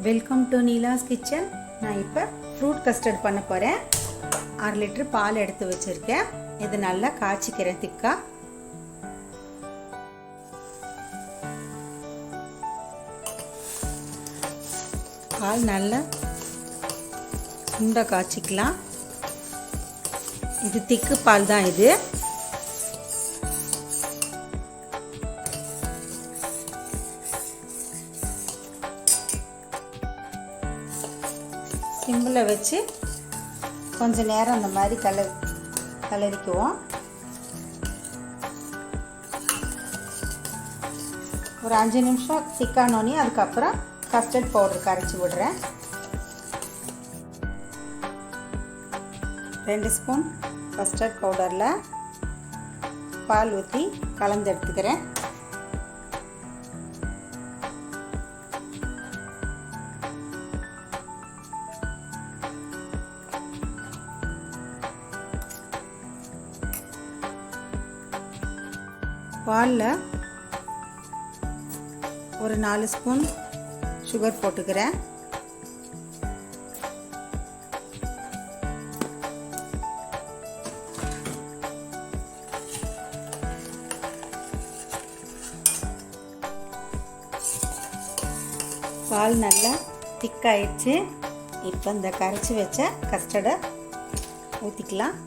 Welcome to Neela's kitchen. நான் இப்போ fruit custard பண்ண போகிறேன். 6 லிட்டர் பால் எடுத்து வச்சுருக்கேன். இது நல்லா காய்ச்சிக்கிறேன் திக்கா. பால் நல்லா சுண்ட காய்ச்சிக்கலாம். இது திக்கு பால் தான். இது சிம்மில் வச்சு கொஞ்சம் நேரம் அந்த மாதிரி கலரிக்குவோம். ஒரு 5 நிமிஷம் திக்கானோனே அதுக்கப்புறம் கஸ்டர்ட் பவுடர் கரைச்சி விடுறேன். 2 ஸ்பூன் கஸ்டர்ட் பவுடரில் பால் ஊற்றி கலந்து எடுத்துக்கிறேன். பாலில் ஒரு 4 ஸ்பூன் சுகர் போட்டுக்கிறேன். பால் நல்லா திக்காயிடுச்சு. இப்போ இந்த கரைச்சி வச்ச கஸ்டர்டை ஊற்றிக்கலாம்.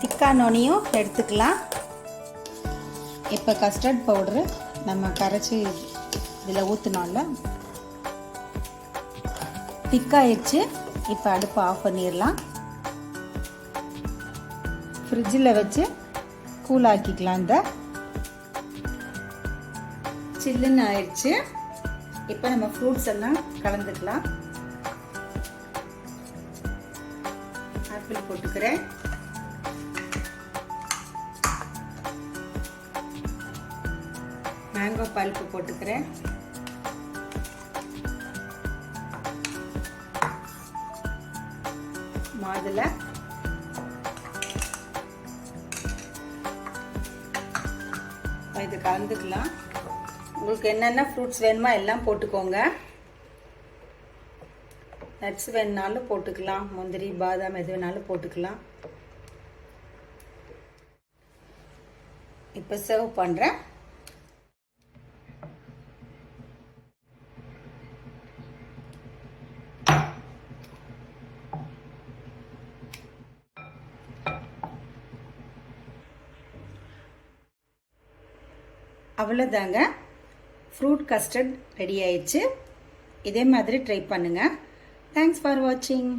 திக்கானோனையும் எடுத்துக்கலாம். இப்போ கஸ்டர்ட் பவுட்ரு நம்ம கரைச்சி இதில் ஊற்றினோம்ல, திக்காயிடுச்சு. இப்போ அடுப்பை ஆஃப் பண்ணிடலாம். ஃப்ரிட்ஜில் வச்சு கூலாக்கிக்கலாம். இந்த சில்லுன்னு ஆயிடுச்சு. இப்போ நம்ம ஃப்ரூட்ஸ் எல்லாம் கலந்துக்கலாம். ஆப்பிள் போட்டுக்கிறேன். மேங்கோ பல்ப்பு போட்டுக்கிறேன். மாதுளை, இது கலந்துக்கலாம். உங்களுக்கு என்னென்ன ஃப்ரூட்ஸ் வேணுமோ எல்லாம் போட்டுக்கோங்க. நட்ஸ் வேணுனாலும் போட்டுக்கலாம். முந்திரி, பாதாம் எது வேணாலும் போட்டுக்கலாம். இப்போ சர்வ் பண்ணுறேன். அவ்வளோதாங்க, ஃப்ரூட் கஸ்டர்ட் ரெடி ஆயிடுச்சு. இதே மாதிரி ட்ரை பண்ணுங்கள். தேங்க்ஸ் ஃபார் வாட்சிங்.